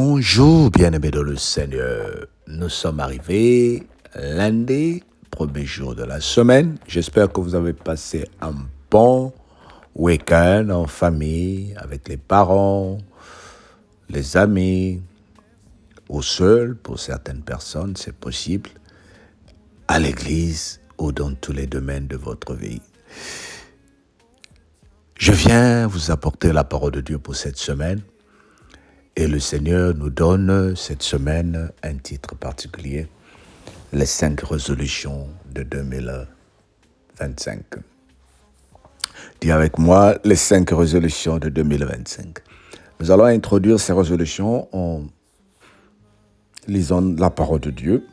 Bonjour, bien-aimés dans le Seigneur. Nous sommes arrivés lundi, premier jour de la semaine. J'espère que vous avez passé un bon week-end en famille, avec les parents, les amis, ou seul, pour certaines personnes, c'est possible, à l'église ou dans tous les domaines de votre vie. Je viens vous apporter la parole de Dieu pour cette semaine. Et le Seigneur nous donne cette semaine un titre particulier, les 5 résolutions de 2025. Dis avec moi, les 5 résolutions de 2025. Nous allons introduire ces résolutions en lisant la parole de Dieu.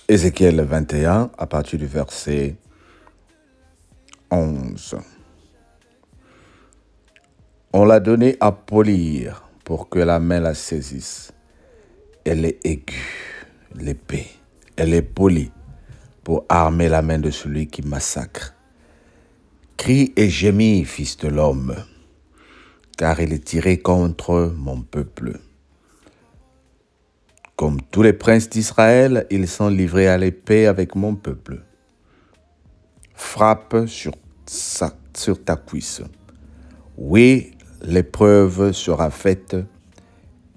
Ézéchiel 21, à partir du verset 11. On l'a donné à polir pour que la main la saisisse. Elle est aiguë, l'épée. Elle est polie pour armer la main de celui qui massacre. Crie et gémis, fils de l'homme, car il est tiré contre mon peuple. Comme tous les princes d'Israël, ils sont livrés à l'épée avec mon peuple. Frappe sur ta cuisse. Oui, l'épreuve sera faite,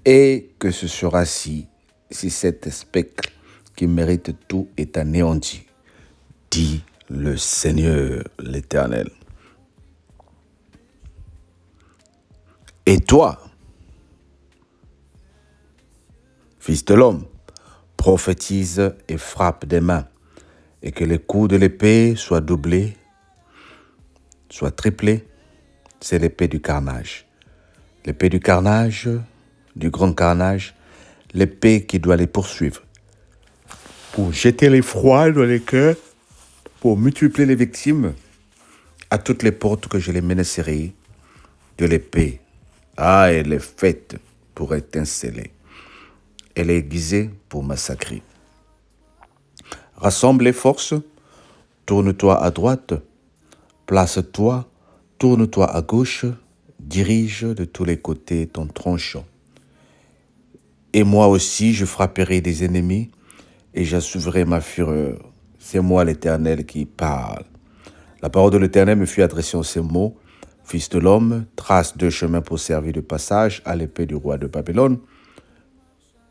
et que ce sera si cet spectre qui mérite tout est anéanti, dit le Seigneur l'Éternel. Et toi, fils de l'homme, prophétise et frappe des mains, et que les coups de l'épée soient doublés, soient triplés. C'est l'épée du carnage. L'épée du carnage, du grand carnage, l'épée qui doit les poursuivre. Pour jeter l'effroi dans les cœurs, pour multiplier les victimes, à toutes les portes que je les menacerai de l'épée. Ah, elle est faite pour étinceler. Elle est aiguisée pour massacrer. Rassemble les forces, tourne-toi à droite, place-toi, tourne-toi à gauche, dirige de tous les côtés ton tronchon. Et moi aussi, je frapperai des ennemis et j'assouvrai ma fureur. C'est moi l'Éternel qui parle. La parole de l'Éternel me fut adressée en ces mots. Fils de l'homme, trace 2 chemins pour servir de passage à l'épée du roi de Babylone.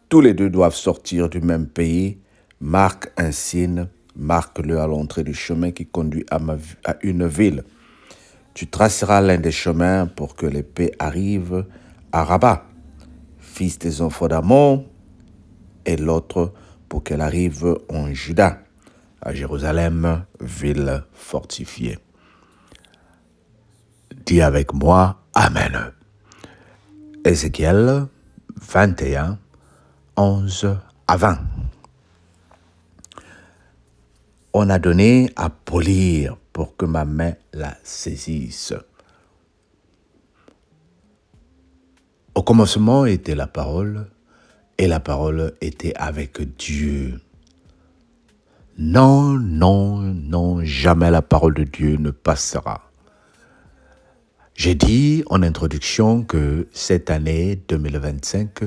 Tous les 2 doivent sortir du même pays. Marque un signe, marque-le à l'entrée du chemin qui conduit à une ville. Tu traceras l'un des chemins pour que l'épée arrive à Rabat, fils des enfants d'Ammon, et l'autre pour qu'elle arrive en Juda, à Jérusalem, ville fortifiée. Dis avec moi, Amen. Ézéchiel 21, 11 à 20. On a donné à polir pour que ma main la saisisse. Au commencement était la parole, et la parole était avec Dieu. Non, non, non, jamais la parole de Dieu ne passera. J'ai dit en introduction que cette année 2025,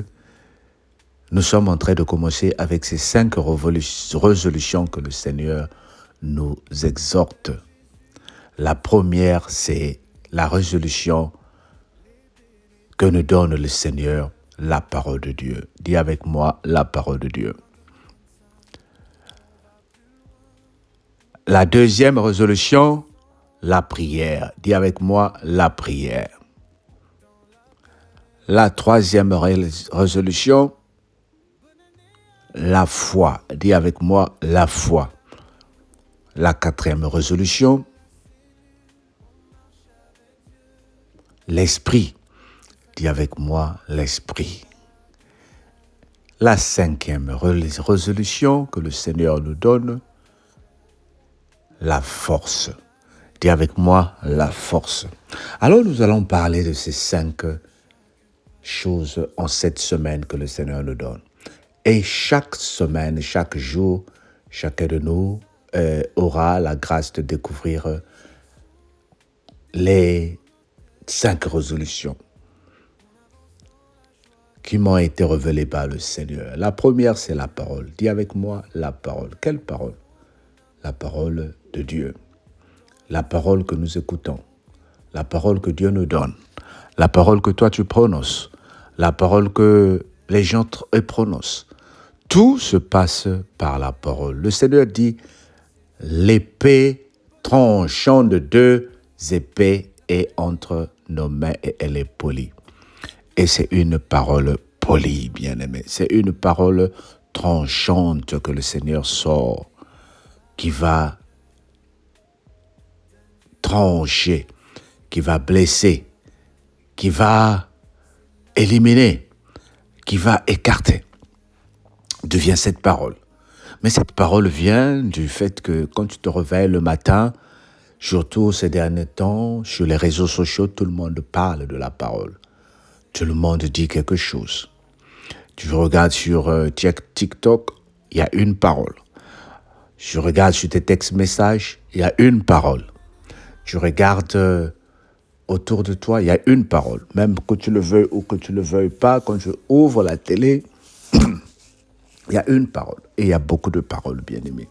nous sommes en train de commencer avec ces 5 résolutions que le Seigneur nous exhorte. La première, c'est la résolution que nous donne le Seigneur, la parole de Dieu. Dis avec moi, la parole de Dieu. La deuxième résolution, la prière. Dis avec moi, la prière. La troisième résolution, la foi. Dis avec moi, la foi. La 4e résolution, l'esprit. Dis avec moi, l'esprit. La 5e résolution que le Seigneur nous donne, la force. Dis avec moi, la force. Alors nous allons parler de ces 5 choses en cette semaine que le Seigneur nous donne. Et chaque semaine, chaque jour, chacun de nous aura la grâce de découvrir les 5 résolutions. qui m'ont été révélées par le Seigneur. La première, c'est la parole. Dis avec moi, la parole. Quelle parole? La parole de Dieu. La parole que nous écoutons. La parole que Dieu nous donne. La parole que toi tu prononces. La parole que les gens prononcent. Tout se passe par la parole. Le Seigneur dit, l'épée tranchant de deux épées est entre nos mains et elle est polie. Et c'est une parole polie, bien-aimé. C'est une parole tranchante que le Seigneur sort, qui va trancher, qui va blesser, qui va éliminer, qui va écarter. D'où vient cette parole? Mais cette parole vient du fait que quand tu te réveilles le matin, surtout ces derniers temps, sur les réseaux sociaux, tout le monde parle de la parole. Tout le monde dit quelque chose. Tu regardes sur TikTok, il y a une parole. Tu regardes sur tes textes-messages, il y a une parole. Tu regardes autour de toi, il y a une parole. Même que tu le veuilles ou que tu ne le veuilles pas, quand je ouvre la télé, il y a une parole. Et il y a beaucoup de paroles, bien-aimées.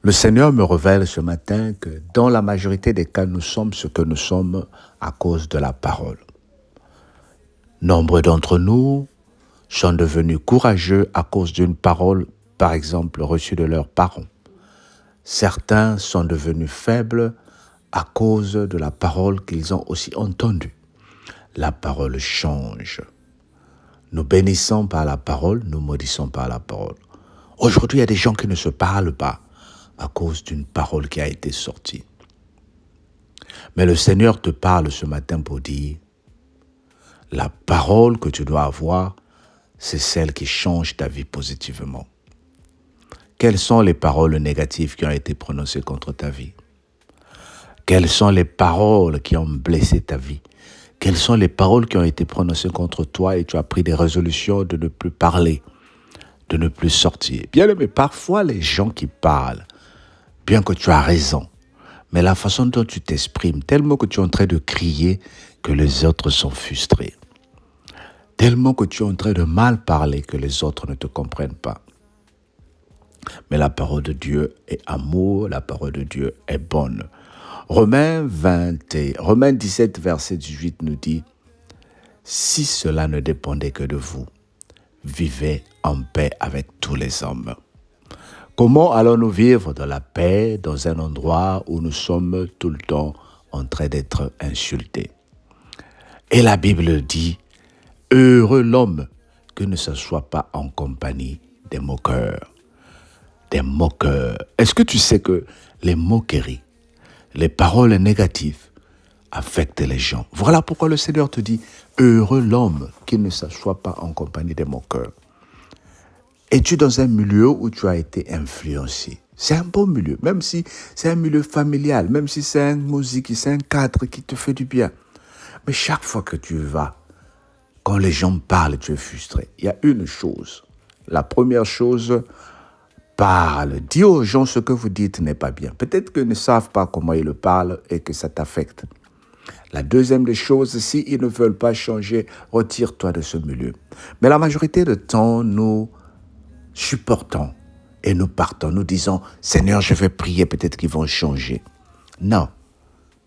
Le Seigneur me révèle ce matin que dans la majorité des cas, nous sommes ce que nous sommes à cause de la parole. Nombre d'entre nous sont devenus courageux à cause d'une parole, par exemple, reçue de leurs parents. Certains sont devenus faibles à cause de la parole qu'ils ont aussi entendue. La parole change. Nous bénissons par la parole, nous maudissons par la parole. Aujourd'hui, il y a des gens qui ne se parlent pas à cause d'une parole qui a été sortie. Mais le Seigneur te parle ce matin pour dire, la parole que tu dois avoir, c'est celle qui change ta vie positivement. Quelles sont les paroles négatives qui ont été prononcées contre ta vie? Quelles sont les paroles qui ont blessé ta vie? Quelles sont les paroles qui ont été prononcées contre toi et tu as pris des résolutions de ne plus parler, de ne plus sortir? Bien aimé, parfois les gens qui parlent, bien que tu as raison, mais la façon dont tu t'exprimes, tellement que tu es en train de crier que les autres sont frustrés. Tellement que tu es en train de mal parler que les autres ne te comprennent pas. Mais la parole de Dieu est amour, la parole de Dieu est bonne. Romains 17, verset 18 nous dit, « Si cela ne dépendait que de vous, vivez en paix avec tous les hommes. » Comment allons-nous vivre dans la paix dans un endroit où nous sommes tout le temps en train d'être insultés? Et la Bible dit, « Heureux l'homme que ne s'assoit pas en compagnie des moqueurs. » Des moqueurs. Est-ce que tu sais que les moqueries, les paroles négatives affectent les gens? Voilà pourquoi le Seigneur te dit, heureux l'homme qui ne s'assoit pas en compagnie des moqueurs. Es-tu dans un milieu où tu as été influencé? C'est un bon milieu, même si c'est un milieu familial, même si c'est une musique, c'est un cadre qui te fait du bien. Mais chaque fois que tu vas, quand les gens parlent, tu es frustré. Il y a une chose. La première chose, parle. Dis aux gens ce que vous dites n'est pas bien. Peut-être qu'ils ne savent pas comment ils le parlent et que ça t'affecte. La deuxième des choses, s'ils ne veulent pas changer, retire-toi de ce milieu. Mais la majorité du temps, nous supportons et nous partons. Nous disons, Seigneur, je vais prier, peut-être qu'ils vont changer. Non,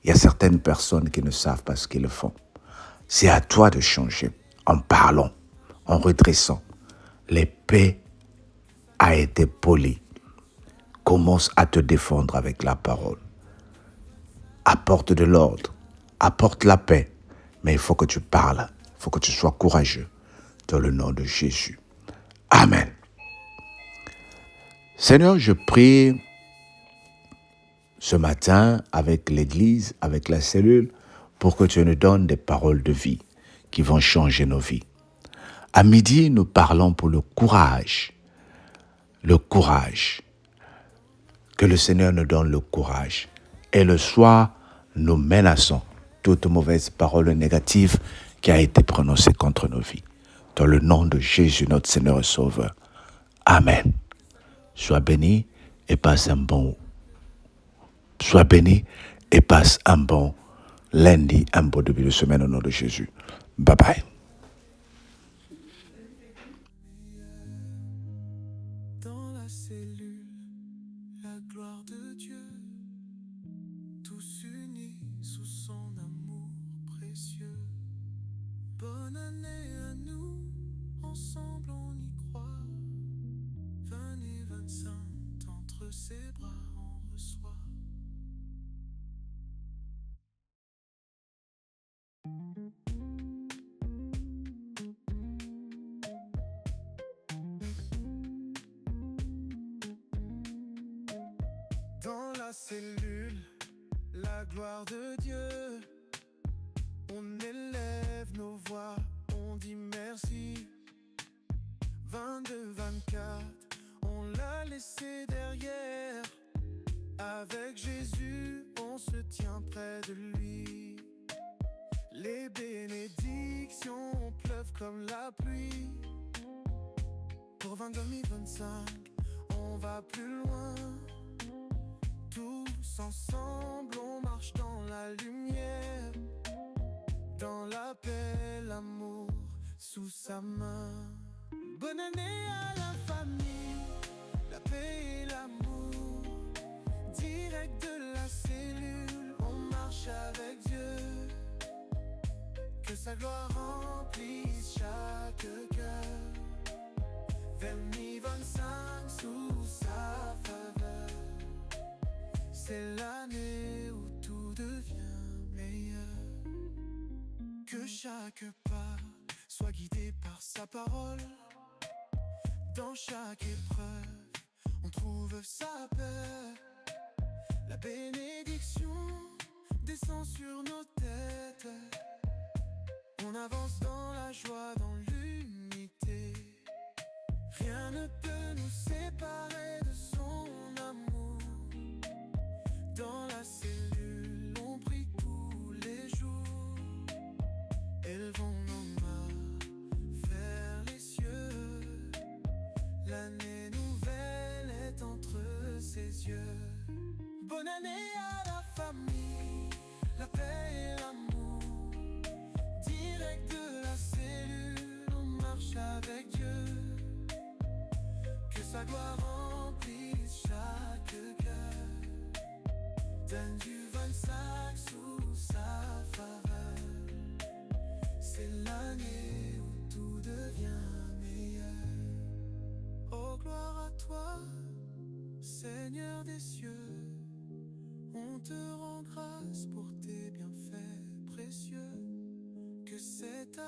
il y a certaines personnes qui ne savent pas ce qu'ils font. C'est à toi de changer en parlant, en redressant. L'épée a été polie. Commence à te défendre avec la parole. Apporte de l'ordre, apporte la paix, mais il faut que tu parles, il faut que tu sois courageux dans le nom de Jésus. Amen. Seigneur, je prie ce matin avec l'Église, avec la cellule, pour que tu nous donnes des paroles de vie qui vont changer nos vies. À midi, nous parlons pour le courage. Le courage. Que le Seigneur nous donne le courage. Et le soir, nous menaçons toute mauvaise parole négative qui a été prononcée contre nos vies. Dans le nom de Jésus, notre Seigneur et Sauveur. Amen. Sois béni et passe un bon. Sois béni et passe un bon lundi, un bon début de semaine au nom de Jésus. Bye bye. Bonne année à nous, ensemble on y croit. 20 et 25, entre ses bras on reçoit. Dans la cellule, la gloire de Dieu, on élève nos voix, on dit merci. 22, 24, on l'a laissé derrière. Avec Jésus, on se tient près de lui. Les bénédictions pleuvent comme la pluie. Pour 2025, on va plus loin. Tous ensemble, on marche dans la lumière, dans la paix, l'amour, sous sa main. Bonne année à la famille, la paix et l'amour. Direct de la cellule, on marche avec Dieu. Que sa gloire remplisse chaque cœur. 2025 sous sa faveur. C'est l'année où tout devient meilleur. Que chaque pas soit guidé par sa parole. Dans chaque épreuve, on trouve sa paix. La bénédiction descend sur nos têtes. On avance dans la joie, dans l'unité. Rien ne peut nous séparer de son amour. Dans la cellule, on prie tous les jours. Élevons nos mains vers les cieux. L'année nouvelle est entre ses yeux. Bonne année à la famille, la paix et l'amour. Direct de la cellule, on marche avec Dieu. Que sa gloire remplisse chaque cœur. Donne du 25 sous sa faveur. C'est l'année où tout devient meilleur. Oh gloire à toi, Seigneur des cieux. On te rend grâce pour tes bienfaits précieux. Que cette